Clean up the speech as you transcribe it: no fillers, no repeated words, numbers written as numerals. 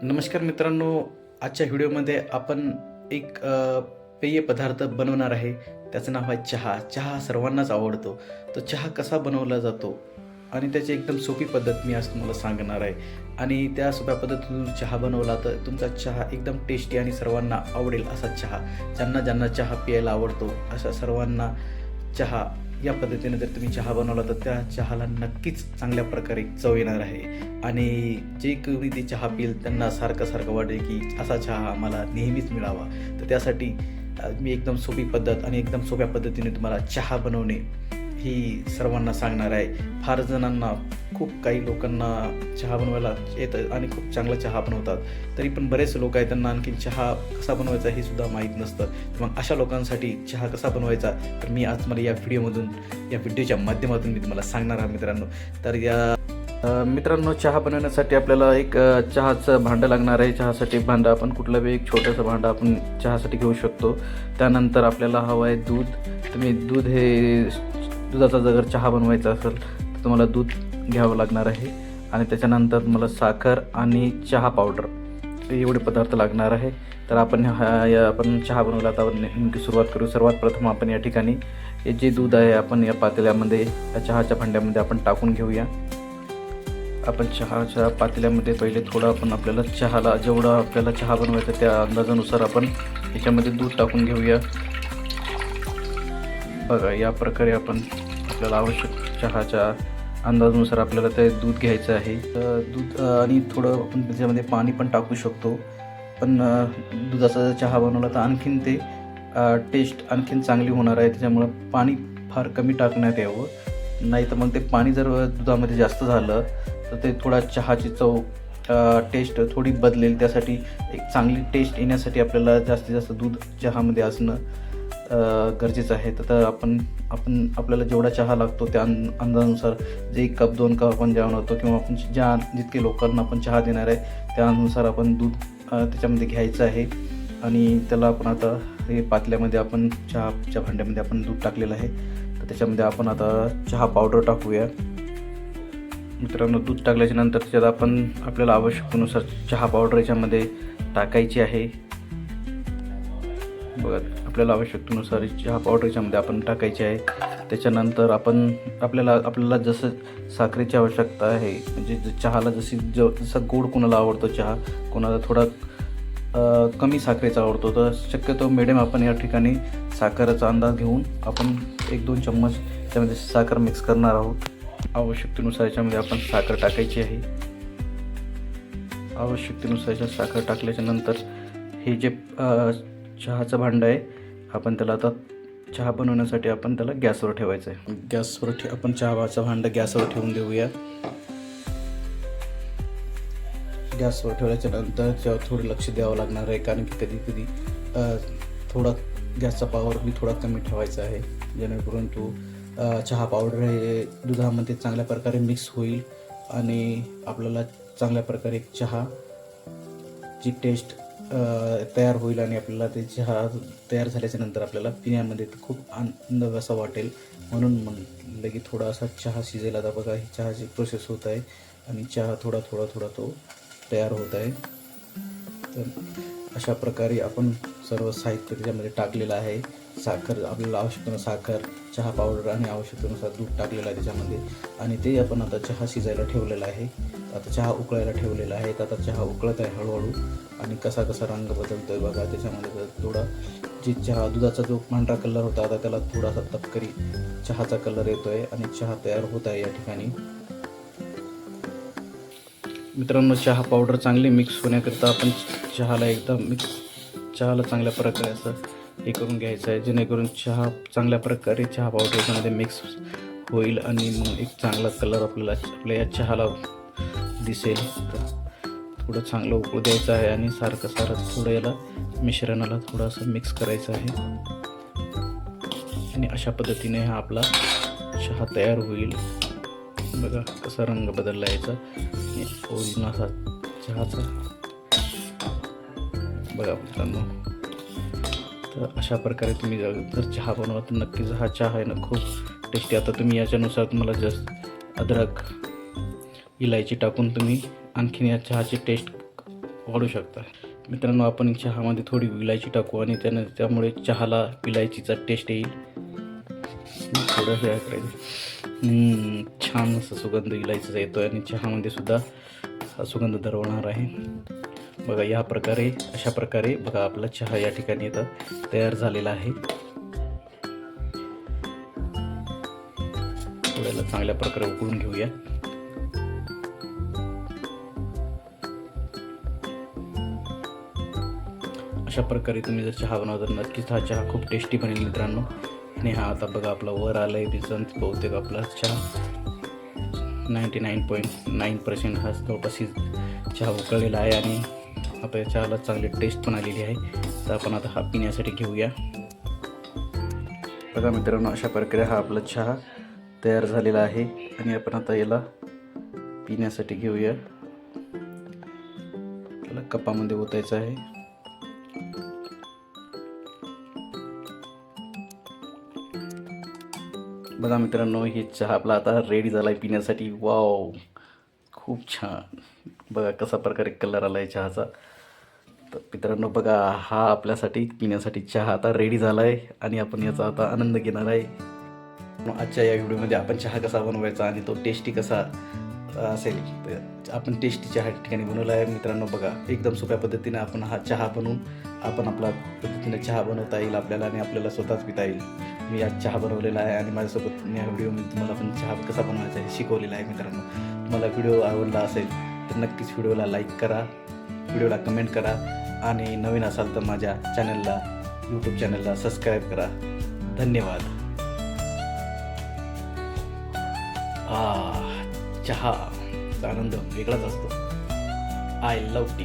नमस्कार मित्रांनो, आजच्या व्हिडिओमध्ये आपण एक पेय पदार्थ बनवणार आहे. त्याचं नाव आहे चहा. चहा सर्वांनाच आवडतो. तो चहा कसा बनवला जातो आणि त्याची एकदम सोपी पद्धत मी आज तुम्हाला सांगणार आहे. आणि त्या सोप्या पद्धतीतून चहा बनवला तर तुमचा चहा एकदम टेस्टी आणि सर्वांना आवडेल असा चहा. ज्यांना ज्यांना चहा प्यायला आवडतो अशा सर्वांना चहा या पद्धतीने जर तुम्ही चहा बनवला तर त्या चहाला नक्कीच चांगल्या प्रकारे चव येणार आहे. आणि जे कोणी ते चहा पिईल त्यांना सारखं वाटेल की असा चहा आम्हाला नेहमीच मिळावा. तर त्यासाठी मी एकदम सोपी पद्धत आणि एकदम सोप्या पद्धतीने तुम्हाला चहा बनवणे ही सर्वांना सांगणार आहे. फार जणांना खूप काही लोकांना चहा बनवायला येतं आणि खूप चांगला चहा बनवतात. तरी पण बरेच लोक आहेत त्यांना आणखी चहा कसा बनवायचा हे सुद्धा माहीत नसतं. तर मग अशा लोकांसाठी चहा कसा बनवायचा तर मी आज मला या व्हिडिओच्या माध्यमातून मी तुम्हाला सांगणार आहे मित्रांनो. तर मित्रांनो, चहा बनवण्यासाठी आपल्याला एक चहाचं भांडं लागणार आहे. चहासाठी भांडं आपण कुठलंही एक छोटंसं भांडं आपण चहासाठी घेऊ शकतो. त्यानंतर आपल्याला हवं आहे दूध. तुम्ही दुधाचा जर चहा बनवायचा असेल तर तुम्हाला दूध घ्यावं लागणार आहे. आणि त्याच्यानंतर तुम्हाला साखर आणि चहा पावडर एवढे पदार्थ लागणार आहे. तर आपण चहा बनवायला आता नेमकी सुरुवात करू. सर्वात प्रथम आपण या ठिकाणी हे जे दूध आहे आपण या पातेल्यामध्ये या चहाच्या भांड्यामध्ये आपण टाकून घेऊया. आपण चहाच्या पातेल्यामध्ये पहिले थोडं आपण आपल्याला चहाला जेवढा आपल्याला चहा बनवायचा त्या अंदाजानुसार आपण याच्यामध्ये दूध टाकून घेऊया. बघा, या प्रकारे आपल्याला आवश्यक चहाच्या अंदाजानुसार आपल्याला ते दूध घ्यायचं आहे. दूध आणि थोडं आपण त्याच्यामध्ये पाणी पण टाकू शकतो. पण दुधाचा जर चहा बनवला तर आणखीन ते टेस्ट आणखीन चांगली होणार आहे. त्याच्यामुळं पाणी फार कमी टाकण्यात यावं. नाही तर मग ते पाणी जर दुधामध्ये जास्त झालं तर ते थोडा चहाची चव टेस्ट थोडी बदलेल. त्यासाठी एक चांगली टेस्ट येण्यासाठी आपल्याला जास्तीत जास्त दूध चहामध्ये असणं गरजेचं आहे. तर आपल्याला जेवढा चहा लागतो त्या अंदाजानुसार जे 1 कप 2 कप आपण जेवण होतो किंवा आपण जितके लोकांना आपण चहा देणार आहे त्यानुसार आपण दूध त्याच्यामध्ये घ्यायचं आहे. आणि त्याला आपण आता हे पातल्यामध्ये आपण चहाच्या भांड्यामध्ये आपण दूध टाकलेलं आहे. तर त्याच्यामध्ये आपण आता चहा पावडर टाकूया. मित्रांनो, दूध टाकल्याच्या नंतर त्याच्यात आपल्याला आवश्यकतेनुसार चहा पावडर याच्यामध्ये टाकायची आहे. बघा, आपल्याला आवश्यकतेनुसार चहा पावडर याच्यामध्ये आपण टाकायची आहे. त्याच्यानंतर आपल्याला जसं साखरेची आवश्यकता आहे, म्हणजे चहाला जसा गोड कोणाला आवडतो चहा, कोणाला थोडा कमी साखरेचा आवडतो, तर शक्यतो मिडियम आपण या ठिकाणी साखरेचा अंदाज घेऊन आपण 1-2 चम्मच त्यामध्ये साखर मिक्स करणार आहोत. आवश्यकतेनुसार याच्यामध्ये आपण साखर टाकायची आहे. आवश्यकतेनुसार साखर टाकल्याच्या नंतर हे जे चहाचं भांडं आहे आपण त्याला आता चहा बनवण्यासाठी आपण त्याला गॅसवर ठेवायचं आहे. आपण चहाचं भांडं गॅसवर ठेवून देऊया. गॅसवर ठेवल्याच्या नंतर त्यावर थोडं लक्ष द्यावं लागणार आहे, कारण की कधी थोडा गॅसचा पॉवर मी थोडा कमी ठेवायचा आहे, जेणेकरून चहा पावडर हे दुधामध्ये चांगल्या प्रकारे मिक्स होईल आणि आपल्याला चांगल्या प्रकारे चहाची टेस्ट तयार होईल. आणि आपल्याला ते चहा तयार झाल्याच्या नंतर आपल्याला पिण्यामध्ये खूप आनंद असा वाटेल. म्हणून म्हणलं की थोडा असा चहा शिजेल. आता बघा, ही चहाची प्रोसेस होत आहे आणि चहा थोडा तो तयार होत आहे. तर अशा प्रकारे आपण सर्व साहित्य त्याच्यामध्ये टाकलेलं आहे. साखर, आपल्याला आवश्यकतेनुसार साखर, चहा पावडर आणि आवश्यकतेनुसार दूध टाकलेलं आहे त्याच्यामध्ये. आणि ते आपण आता चहा शिजायला ठेवलेला आहे. आता चहा उकळायला ठेवलेला आहे. आता चहा उकळत आहे हळूहळू. आणि कसा रंग बदलतो आहे बघा. त्याच्यामध्ये थोडा दुधाचा जो पांढरा कलर होता आता त्याला थोडासा तपकरी चहाचा कलर येतो आहे आणि चहा तयार होत आहे या ठिकाणी. मित्रांनो, चहा पावडर चांगली मिक्स होण्याकरिता आपण चहाला चांगल्या प्रकारे असं हे करून घ्यायचं आहे, जेणेकरून चांगल्या प्रकारे चहा पावडर याच्यामध्ये मिक्स होईल आणि मग एक चांगला कलर आपल्या या चहाला दिसेल. तर थोडं चांगलं उकळू द्यायचं आहे आणि सारखं थोडं याला मिश्रणाला थोडंसं मिक्स करायचं आहे. आणि अशा पद्धतीने हा आपला चहा तयार होईल. बघा कसा रंग बदलला याचा, ओरिजिनल असा चहाचा. बघा मित्रांनो, तर अशा प्रकारे तुम्ही जर चहा बनवा तर नक्कीच हा चहा आहे ना खूप टेस्टी. आता तुम्ही याच्यानुसार तुम्हाला जास्त अद्रक, इलायची टाकून तुम्ही आणखीन या चहाची टेस्ट वाढू शकता. मित्रांनो, आपण चहामध्ये थोडी विलायची टाकू आणि त्यामुळे चहाला विलायचीचा टेस्ट येईल. थोडं हे करायचं, छान असं सुगंध इलायचीचा येतो आणि चहामध्ये सुद्धा हा सुगंध दरवणार आहे. बघा अशा प्रकारे बघा आपला चहा या ठिकाणी आता तयार झालेला आहे. थोड्याला चांगल्या प्रकारे उकळून घेऊया. अशा प्रकारे तुम्ही जर चहा बनवता तर नक्कीच हा चहा खूप टेस्टी बनेल मित्रांनो. आणि हा आता बघा आपला वर आलाय दिसून, बहुतेक आपला चहा 99.9% हा जवळपास चहा उकळलेला आहे आणि आता या चहाला चांगली टेस्ट पण आलेली आहे. तर आपण आता हा पिण्यासाठी घेऊया. बघा मित्रांनो, अशा प्रकारे हा आपला चहा तयार झालेला आहे आणि आपण आता याला पिण्यासाठी घेऊया. त्याला कपामध्ये ओतायचं आहे. बघा मित्रांनो, हे चहा आपला आता रेडी झाला आहे पिण्यासाठी. वाव, खूप छान. बघा कसा प्रकारे कलर आला आहे चहाचा. तर मित्रांनो बघा, हा आपल्यासाठी पिण्यासाठी चहा आता रेडी झाला आहे आणि आपण याचा आता आनंद घेणार आहे. आजच्या या व्हिडिओमध्ये आपण चहा कसा बनवायचा आणि तो टेस्टी कसा असेल, तर आपण टेस्टी चहा ठिकाणी बनवला आहे. मित्रांनो बघा, एकदम सोप्या पद्धतीने आपण हा चहा बनवून आपण आपला पद्धतीने चहा बनवता येईल आपल्याला आणि आपल्याला स्वतःच पिता येईल. मी आज चहा बनवलेला आहे आणि माझ्यासोबत मी या व्हिडिओमध्ये तुम्हाला पण चहा कसा बनवायचा आहे शिकवलेला आहे. मित्रांनो, तुम्हाला व्हिडिओ आवडला असेल तर नक्कीच व्हिडिओला लाईक करा, व्हिडिओला कमेंट करा आणि नवीन असाल तर माझ्या चॅनलला, यूट्यूब चॅनलला सबस्क्राईब करा. धन्यवाद. चहाचा आनंद वेगळाच असतो. I love T.